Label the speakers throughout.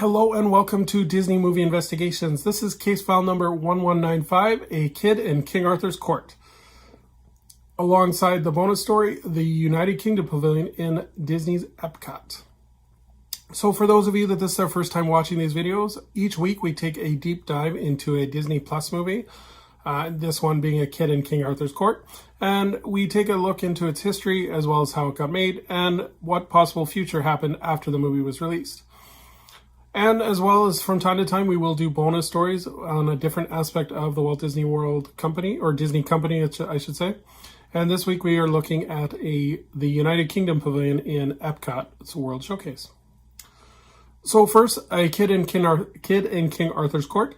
Speaker 1: Hello and welcome to Disney Movie Investigations. This is case file number 1195, A Kid in King Arthur's Court. Alongside the bonus story, the United Kingdom Pavilion in Disney's Epcot. So for those of you that this is their first time watching these videos, each week we take a deep dive into a Disney Plus movie. This one being A Kid in King Arthur's Court. And we take a look into its history as well as how it got made and what possible future happened after the movie was released. And as well as from time to time, we will do bonus stories on a different aspect of the Walt Disney World Company, or Disney Company, I should say. And this week we are looking at the United Kingdom Pavilion in Epcot. It's a World Showcase. So first, A Kid in King Arthur's Court.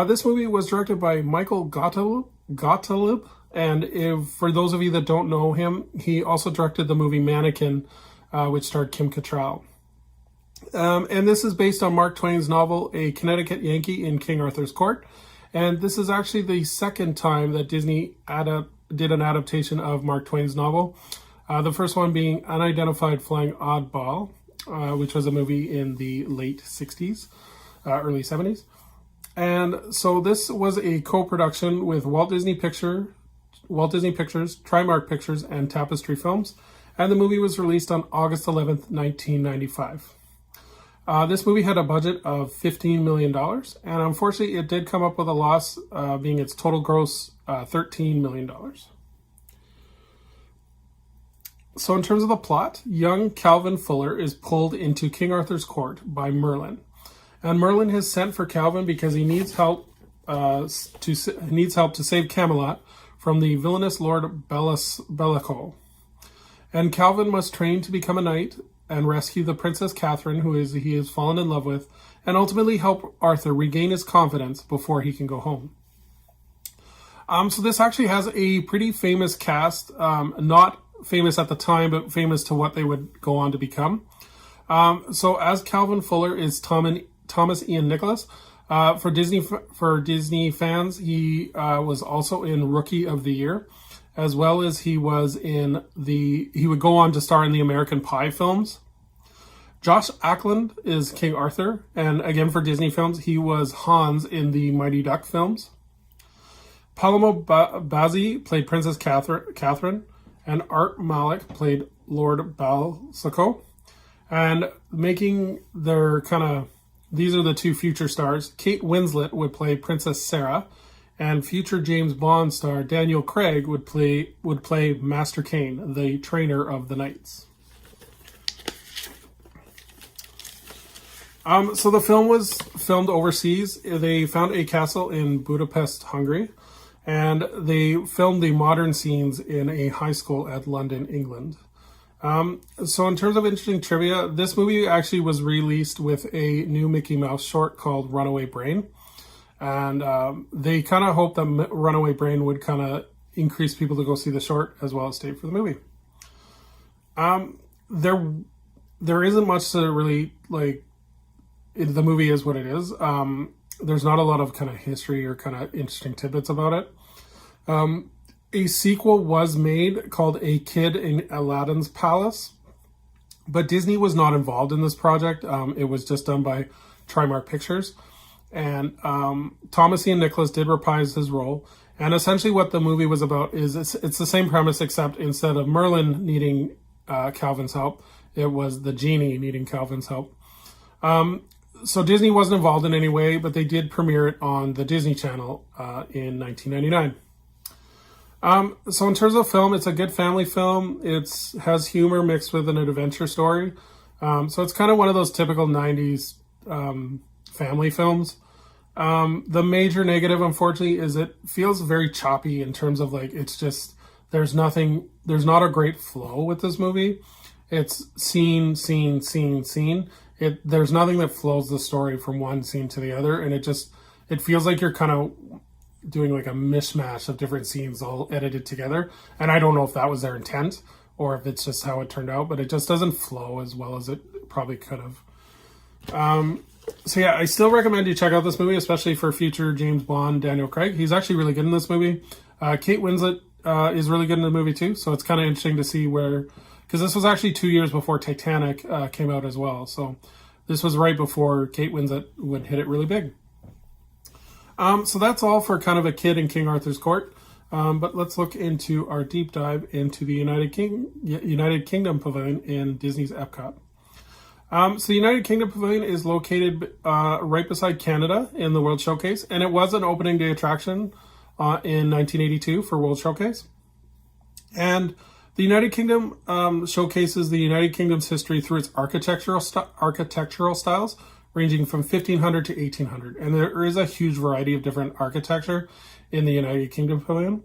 Speaker 1: This movie was directed by Michael Gottlieb. And for those of you that don't know him, he also directed the movie Mannequin, which starred Kim Cattrall. And this is based on Mark Twain's novel, A Connecticut Yankee in King Arthur's Court. And this is actually the second time that Disney did an adaptation of Mark Twain's novel. The first one being Unidentified Flying Oddball, which was a movie in the late 60s, early 70s. And so this was a co-production with Walt Disney Pictures, Trimark Pictures, and Tapestry Films. And the movie was released on August 11th, 1995. This movie had a budget of $15 million, and unfortunately it did come up with a loss, being its total gross $13 million. So in terms of the plot, young Calvin Fuller is pulled into King Arthur's court by Merlin. And Merlin has sent for Calvin because he needs help to save Camelot from the villainous Lord Bellico. And Calvin must train to become a knight and rescue the Princess Catherine, he has fallen in love with, and ultimately help Arthur regain his confidence before he can go home. So this actually has a pretty famous cast, not famous at the time, but famous to what they would go on to become. So as Calvin Fuller is Thomas Ian Nicholas. For Disney fans, he was also in Rookie of the Year, as well as he would go on to star in the American Pie films. Josh Ackland is King Arthur, and again for Disney films, he was Hans in the Mighty Duck films. Paloma Bazzi played Princess Catherine, and Art Malik played Lord Balsaco. And making their these are the two future stars. Kate Winslet would play Princess Sarah, and future James Bond star Daniel Craig would play Master Kane, the trainer of the knights. So the film was filmed overseas. They found a castle in Budapest, Hungary, and they filmed the modern scenes in a high school at London, England. So in terms of interesting trivia, this movie actually was released with a new Mickey Mouse short called Runaway Brain. And they kind of hoped that Runaway Brain would kind of increase people to go see the short as well as stay for the movie. There isn't much to really, the movie is what it is. There's not a lot of kind of history or kind of interesting tidbits about it. A sequel was made called A Kid in Aladdin's Palace, but Disney was not involved in this project. It was just done by Trimark Pictures. And Thomas Ian Nicholas did reprise his role. And essentially what the movie was about is it's the same premise, except instead of Merlin needing Calvin's help, it was the genie needing Calvin's help. So Disney wasn't involved in any way, but they did premiere it on the Disney Channel in 1999. So in terms of film, it's a good family film. It has humor mixed with an adventure story. So it's kind of one of those typical 90s family films. The major negative, unfortunately, is it feels very choppy in terms of it's just, there's not a great flow with this movie. It's scene. There's nothing that flows the story from one scene to the other. And it feels like you're kind of doing a mishmash of different scenes all edited together. And I don't know if that was their intent or if it's just how it turned out, but it just doesn't flow as well as it probably could have. So yeah, I still recommend you check out this movie, especially for future James Bond, Daniel Craig. He's actually really good in this movie. Kate Winslet is really good in the movie too. So it's kind of interesting to see because this was actually 2 years before Titanic came out as well. So this was right before Kate Winslet would hit it really big. So that's all for kind of a kid in King Arthur's Court. But let's look into our deep dive into the United Kingdom Pavilion in Disney's Epcot. So the United Kingdom Pavilion is located right beside Canada in the World Showcase, and it was an opening day attraction in 1982 for World Showcase. And the United Kingdom showcases the United Kingdom's history through its architectural styles, ranging from 1500 to 1800. And there is a huge variety of different architecture in the United Kingdom Pavilion.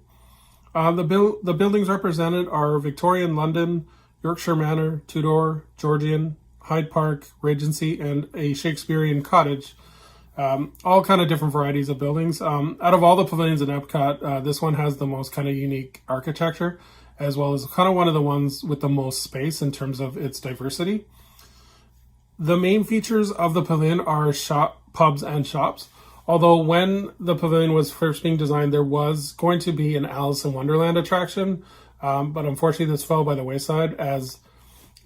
Speaker 1: The buildings represented are Victorian London, Yorkshire Manor, Tudor, Georgian, Hyde Park, Regency, and a Shakespearean cottage. All kind of different varieties of buildings. Out of all the pavilions in Epcot, this one has the most kind of unique architecture, as well as kind of one of the ones with the most space in terms of its diversity. The main features of the pavilion are pubs and shops. Although when the pavilion was first being designed, there was going to be an Alice in Wonderland attraction, but unfortunately this fell by the wayside, as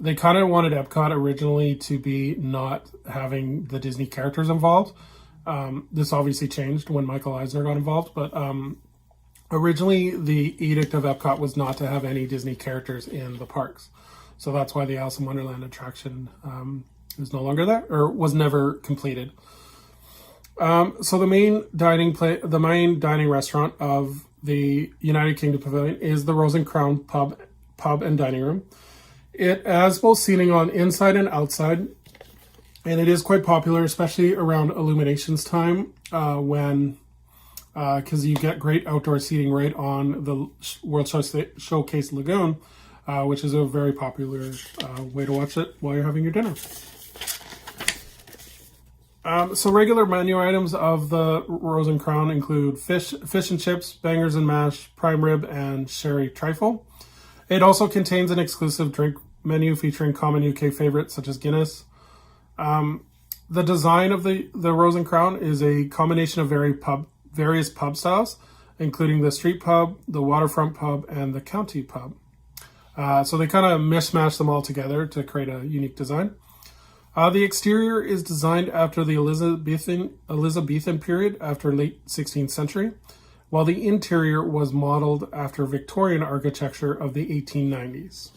Speaker 1: they kind of wanted Epcot originally to be not having the Disney characters involved. This obviously changed when Michael Eisner got involved, but originally the edict of Epcot was not to have any Disney characters in the parks. So that's why the Alice in Wonderland attraction is no longer there, or was never completed. So the main dining restaurant of the United Kingdom Pavilion is the Rosen Crown Pub and Dining Room. It has both seating on inside and outside, and it is quite popular, especially around Illuminations time, because you get great outdoor seating right on the World Showcase Lagoon, which is a very popular way to watch it while you're having your dinner. So regular menu items of the Rosen Crown include fish and chips, bangers and mash, prime rib, and sherry trifle. It also contains an exclusive drink menu featuring common UK favorites such as Guinness. The design of the Rosen Crown is a combination of various pub styles, including the street pub, the waterfront pub, and the county pub. So they kind of mishmash them all together to create a unique design. The exterior is designed after the Elizabethan period, after late 16th century, while the interior was modeled after Victorian architecture of the 1890s.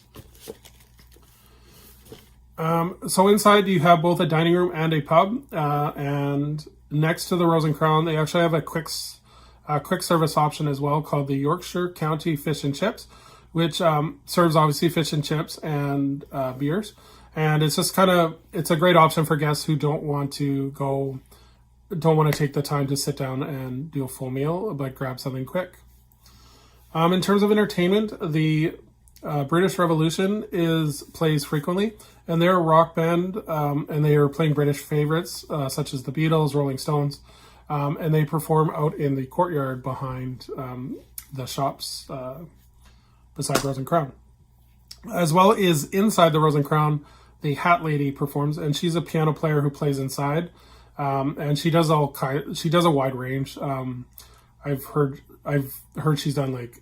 Speaker 1: So inside you have both a dining room and a pub, and next to the Rosen Crown, they actually have a quick service option as well called the Yorkshire County Fish and Chips, which serves obviously fish and chips and beers. And it's just it's a great option for guests who don't want to take the time to sit down and do a full meal, but grab something quick. In terms of entertainment, the British Revolution plays frequently, and they're a rock band, and they are playing British favorites such as the Beatles, Rolling Stones, and they perform out in the courtyard behind the shops beside Rosen Crown. As well as inside the Rosen Crown, the Hat Lady performs, and she's a piano player who plays inside, and she does a wide range. I've heard she's done like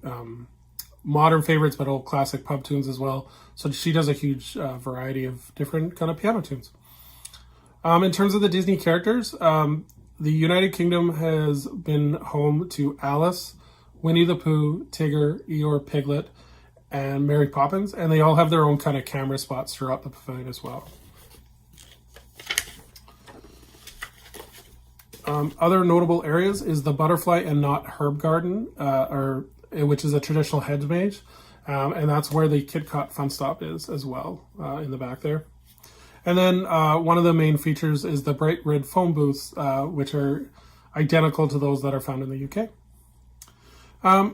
Speaker 1: modern favorites, but old classic pub tunes as well. So she does a huge variety of different kind of piano tunes. In terms of the Disney characters, the United Kingdom has been home to Alice, Winnie the Pooh, Tigger, Eeyore, Piglet, and Mary Poppins, and they all have their own kind of camera spots throughout the pavilion as well. Other notable areas is the Butterfly and Knot Herb Garden, which is a traditional hedge maze, and that's where the Kidcot Fun Stop is as well, in the back there. And then one of the main features is the bright red foam booths, which are identical to those that are found in the UK.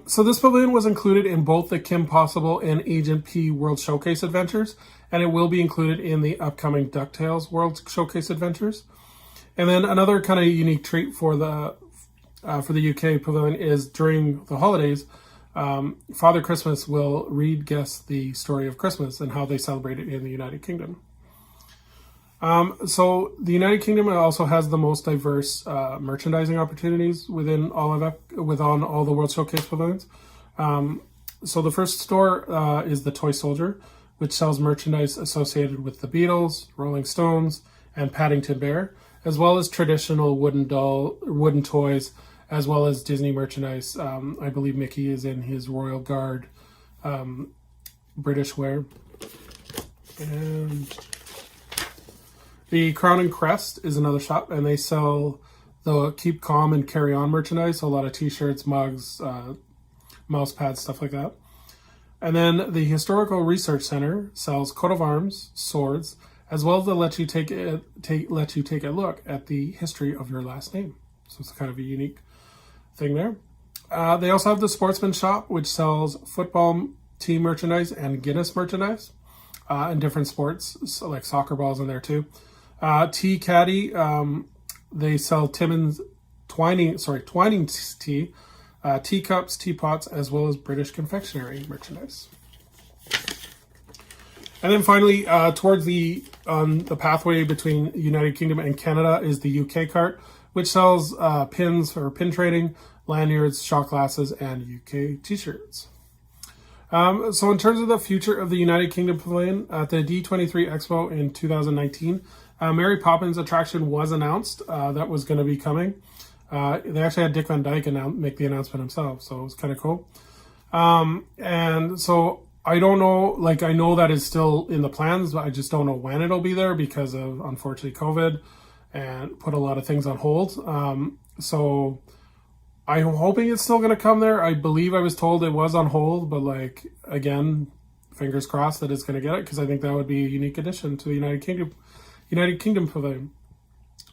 Speaker 1: So this pavilion was included in both the Kim Possible and Agent P World Showcase Adventures, and it will be included in the upcoming DuckTales World Showcase Adventures. And then another kind of unique treat for the UK pavilion is during the holidays, Father Christmas will read guests the story of Christmas and how they celebrate it in the United Kingdom. So the United Kingdom also has the most diverse merchandising opportunities within all the World Showcase pavilions. So the first store is the Toy Soldier, which sells merchandise associated with the Beatles, Rolling Stones, and Paddington Bear, as well as traditional wooden toys, as well as Disney merchandise. I believe Mickey is in his Royal Guard British wear. And the Crown and Crest is another shop, and they sell the Keep Calm and Carry On merchandise, so a lot of t-shirts, mugs, mouse pads, stuff like that. And then the Historical Research Center sells coat of arms, swords, as well as let you take a look at the history of your last name. So it's kind of a unique thing there. They also have the Sportsman Shop, which sells football team merchandise and Guinness merchandise in different sports, so like soccer balls in there too. Tea Caddy, they sell Twinings tea, teacups, teapots, as well as British confectionery merchandise. And then finally, towards the pathway between United Kingdom and Canada is the UK cart, which sells pins for pin trading, lanyards, shot glasses, and UK t-shirts. So in terms of the future of the United Kingdom Pavilion, at the D23 Expo in 2019, Mary Poppins attraction was announced that was going to be coming. They actually had Dick Van Dyke make the announcement himself, so it was kind of cool. And so I don't know, like I know that is still in the plans, but I just don't know when it'll be there because of, unfortunately, COVID and put a lot of things on hold. So I'm hoping it's still going to come there. I believe I was told it was on hold, but like, again, fingers crossed that it's going to get it, because I think that would be a unique addition to the United Kingdom Pavilion.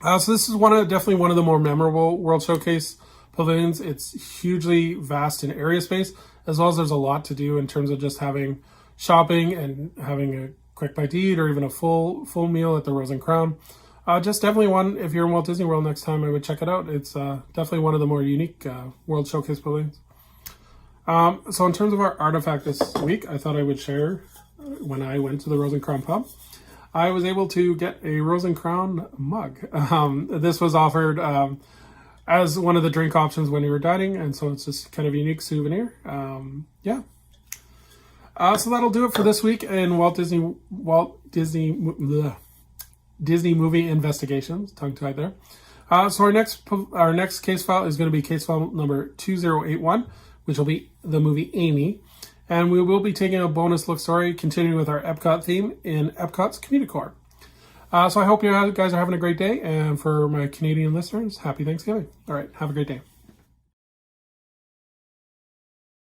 Speaker 1: So this is definitely one of the more memorable World Showcase pavilions. It's hugely vast in area space, as well as there's a lot to do in terms of just having shopping and having a quick bite to eat, or even a full meal at the Rosen Crown. Just definitely one, if you're in Walt Disney World next time, I would check it out. It's definitely one of the more unique World Showcase pavilions. So in terms of our artifact this week, I thought I would share when I went to the Rosen Crown Pub. I was able to get a Rosen Crown mug. This was offered as one of the drink options when you were dining, and so it's just kind of a unique souvenir. So that'll do it for this week in Disney Movie Investigations. Tongue tied there. So our next case file is going to be case file number 2081, which will be the movie Amy. And we will be taking a bonus look story, continuing with our Epcot theme in Epcot's Communicore. So I hope you guys are having a great day. And for my Canadian listeners, happy Thanksgiving. All right, have a great day.